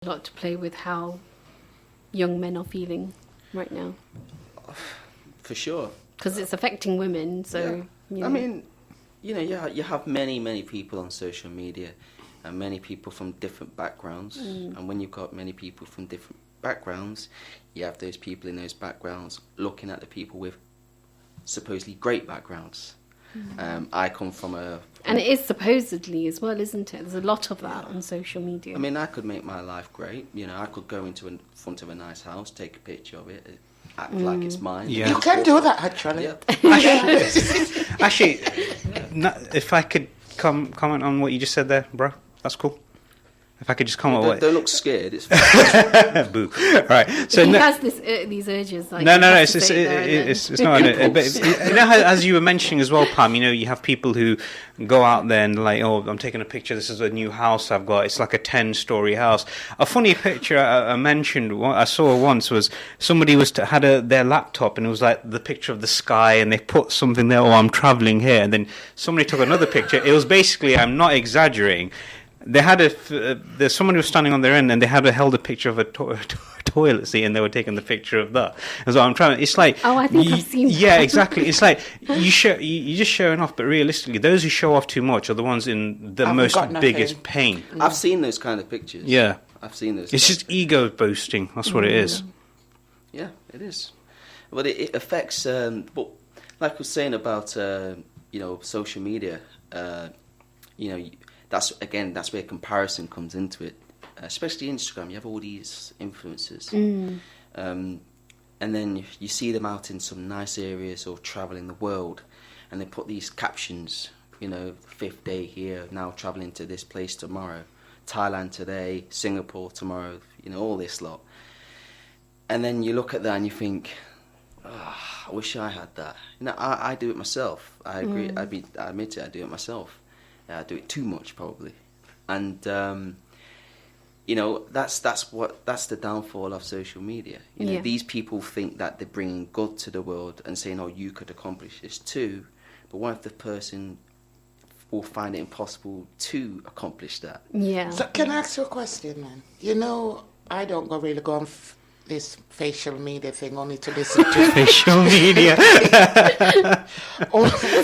A lot to play with how young men are feeling right now. For sure. Because it's affecting women, so... Yeah. I mean, you have many people on social media and many people from different backgrounds. And when you've got many people from different backgrounds, you have those people in those backgrounds looking at the people with supposedly great backgrounds. I come from a... And it is supposedly as well, isn't it? There's a lot of that on social media. I mean, I could make my life great. I could go into in front of a nice house, take a picture of it, act like it's mine. Yeah. You can do that, actually. Yeah. Actually, if I could comment on what you just said there, bro, that's cool. If I could just comment on Don't look scared. It's fine. Boo. All right. So he has these urges. Like no. It's not. But as you were mentioning as well, Pam. You have people who go out there and like, oh, I'm taking a picture. This is a new house I've got. It's like a 10-story house. A funny picture I mentioned. I saw once was somebody had their laptop and it was like the picture of the sky and they put something there. Oh, I'm traveling here, and then somebody took another picture. It was basically, I'm not exaggerating. They had there's someone who was standing on their end, and they held a picture of a toilet seat, and they were taking the picture of that. And so I'm trying. It's like, oh, I think I've seen that. Yeah, exactly. It's like you're just showing off, but realistically, those who show off too much are the ones in the most biggest pain. I've seen those kind of pictures. Yeah, I've seen those. It's just ego boasting. That's what it is. Yeah, it is. But it affects. But like I was saying about social media. That's where comparison comes into it. Especially Instagram, you have all these influencers. And then you see them out in some nice areas or traveling the world, and they put these captions, 5th day here, now traveling to this place tomorrow, Thailand today, Singapore tomorrow, all this lot. And then you look at that and you think, I wish I had that. I do it myself. I agree. I admit it, I do it myself. I do it too much probably, and that's the downfall of social media. These people think that they're bringing good to the world and saying, "Oh, you could accomplish this too," but what if the person will find it impossible to accomplish that? Yeah. So can I ask you a question, man? I don't really go on this facial media thing only to listen to facial media. That's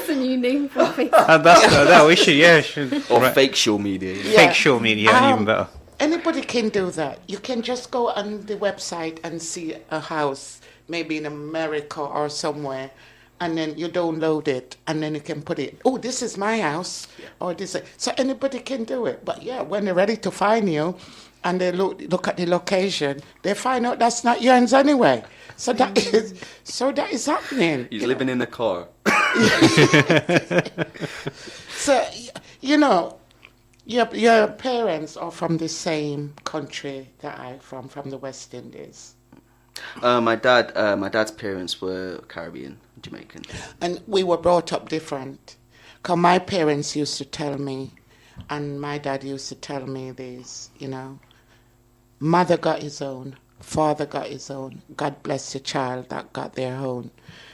a new name for Facebook. That we should. Or fake show media. Fake show media, even better. Anybody can do that. You can just go on the website and see a house, maybe in America or somewhere, and then you download it, and then you can put it, oh, this is my house, or this. So anybody can do it. But yeah, when they're ready to find you, and they look at the location, they find out that's not yours anyway. So that is happening. He's living in the car. So your parents are from the same country that I'm from the West Indies. My dad's parents were Caribbean, Jamaican. And we were brought up different. Because my parents used to tell me, and my dad used to tell me this, mother got his own, father got his own. God bless the child that got their own.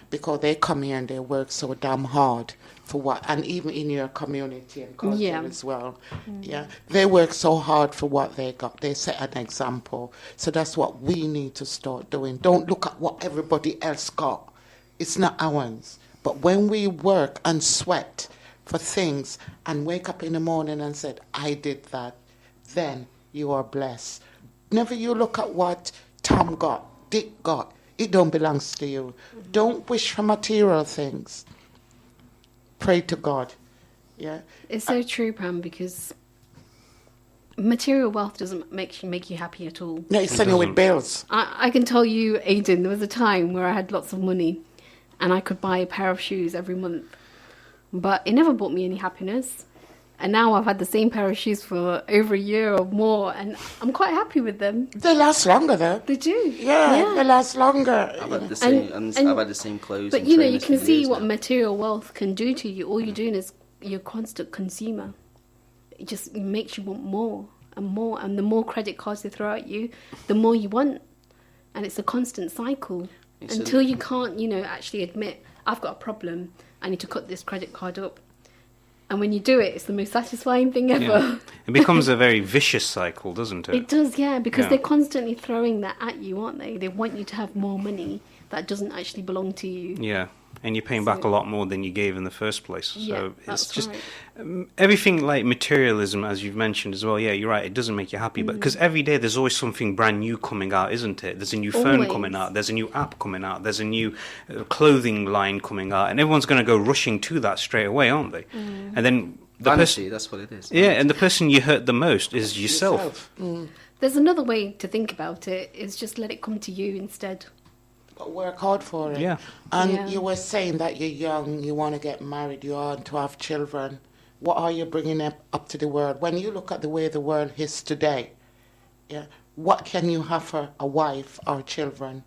Because they come here and they work so damn hard for what, and even in your community and culture as well. Yeah, they work so hard for what they got. They set an example. So that's what we need to start doing. Don't look at what everybody else got. It's not ours. But when we work and sweat for things and wake up in the morning and said, I did that, then you are blessed. Never you look at what Tom got, Dick got. It don't belong to you. Don't wish for material things. Pray to God. Yeah. It's so true, Pam, because material wealth doesn't make you happy at all. No, it's only with bills. I can tell you, Aiden, there was a time where I had lots of money and I could buy a pair of shoes every month. But it never brought me any happiness. And now I've had the same pair of shoes for over a year or more, and I'm quite happy with them. They last longer, though. They do. Yeah. They last longer. I've had the same, I've had the same clothes. But you can see what material wealth can do to you. All you're doing is you're a constant consumer. It just makes you want more and more, and the more credit cards they throw at you, the more you want, and it's a constant cycle until you can't, actually admit I've got a problem. I need to cut this credit card up. And when you do it, it's the most satisfying thing ever. Yeah. It becomes a very vicious cycle, doesn't it? It does, yeah, because Yeah. they're constantly throwing that at you, aren't they? They want you to have more money that doesn't actually belong to you. Yeah, and you're paying back a lot more than you gave in the first place. So Yeah, it's that's just right. everything like materialism, as you've mentioned as well. Yeah, you're right. It doesn't make you happy, but because every day there's always something brand new coming out, isn't it? There's a new phone coming out. There's a new app coming out. There's a new clothing line coming out, and everyone's going to go rushing to that straight away, aren't they? And then the Vanity, that's what it is. yeah, and the person you hurt the most is yourself. There's another way to think about it, is just let it come to you instead. But work hard for it. Yeah. And Yeah. you were saying that you're young, you want to get married, you want to have children. What are you bringing up to the world? When you look at the way the world is today, yeah, what can you offer a wife or children?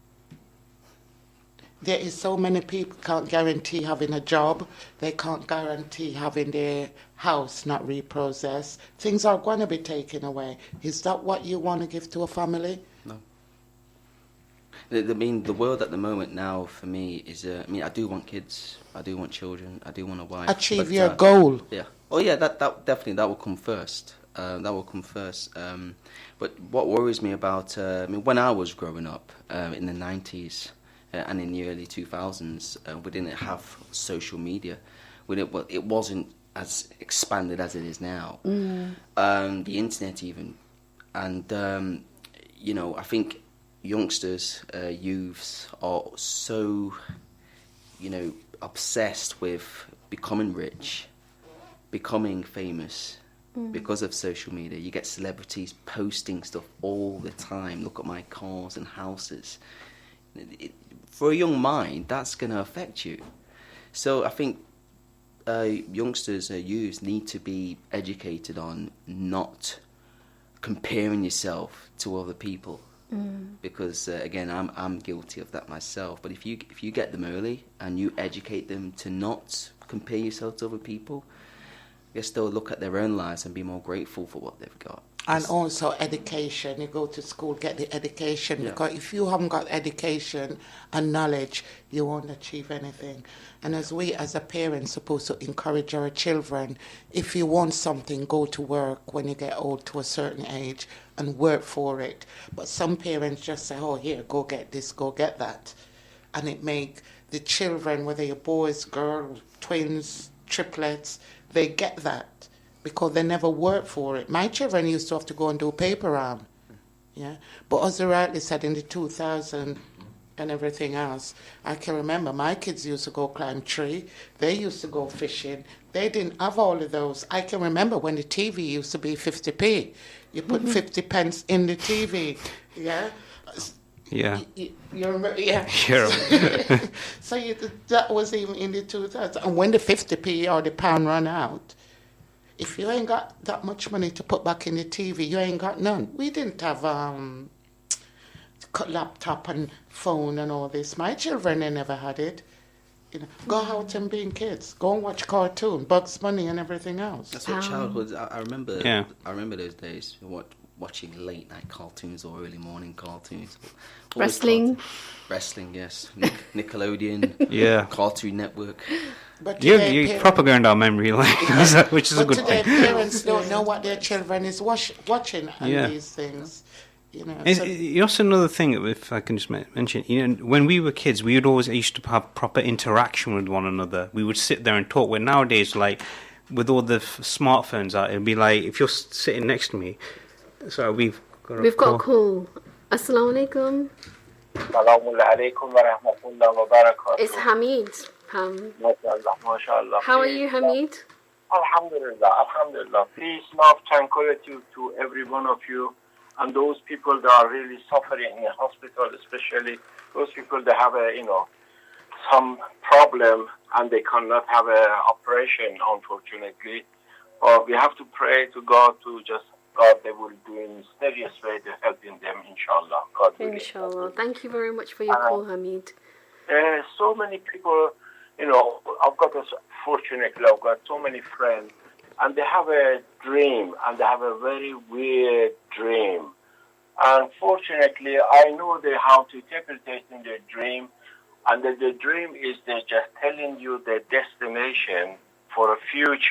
There is so many people can't guarantee having a job. They can't guarantee having their house not repossessed. Things are going to be taken away. Is that what you want to give to a family? No. I mean, the world at the moment now for me is. I mean, I do want kids. I do want children. I do want a wife. Achieve but, your goal. Yeah. Oh yeah. That definitely that will come first. That will come first. But what worries me about, I mean, when I was growing up in the 90s and in the early 2000s, we didn't have social media. It wasn't as expanded as it is now. The internet even, and you know, I think youngsters, youths are so, you know, obsessed with becoming rich, becoming famous. Because of social media, you get celebrities posting stuff all the time. Look at my cars and houses. For a young mind, that's going to affect you. So I think youngsters, youths need to be educated on not comparing yourself to other people. Because again, I'm guilty of that myself. But if you get them early and you educate them to not compare yourself to other people, I guess they'll look at their own lives and be more grateful for what they've got. And also education. You go to school, get the education. Yeah. Because if you haven't got education and knowledge, you won't achieve anything. And as we, as a parent, supposed to encourage our children, if you want something, go to work when you get old to a certain age and work for it. But some parents just say, oh, here, go get this, go get that. And it make the children, whether you're boys, girls, twins, triplets, they get that because they never worked for it. My children used to have to go and do paper round, yeah. But as you rightly said, in the 2000 and everything else, I can remember my kids used to go climb tree. They used to go fishing. They didn't have all of those. I can remember when the TV used to be 50p. You put 50 pence in the TV, yeah. Yeah. You remember, yeah. Sure. So that was even in the 2000s. And when the 50p or the pound run out, if you ain't got that much money to put back in the TV, you ain't got none. We didn't have laptop and phone and all this. My children, they never had it. You know, go out and being kids. Go and watch cartoon, Bugs Bunny and everything else. That's what childhood. I remember. Yeah. I remember those days. Watching late night cartoons or early morning cartoons. Wrestling. Wrestling, yes. Nickelodeon. Yeah. Cartoon Network. But You're today, proper going down memory lane, which is a but good today thing. parents don't know what their children is watching and Yeah. these things. You know, And also another thing, if I can just mention, you know, when we were kids, we would always used to have proper interaction with one another. We would sit there and talk. Where nowadays, like with all the smartphones out, it'd be like if you're sitting next to me. So we've got a call. Assalamu alaikum. Assalamu alaikum wa rahmatullahi wa barakatuh. It's Hamid. MashaAllah, MashaAllah. How are you, Hamid? Alhamdulillah, Alhamdulillah. Peace, love, tranquility to every one of you. And those people that are really suffering in hospital, especially those people that have some problem and they cannot have an operation, unfortunately. But we have to pray to God God, they will do in serious way to helping them, inshallah. God willing. Inshallah. Thank you very much for your call, Hamid. So many people, fortunately, I've got so many friends, and they have a dream, and they have a very weird dream. Unfortunately, I know they have to interpret in their dream, and the dream is they're just telling you their destination for a future.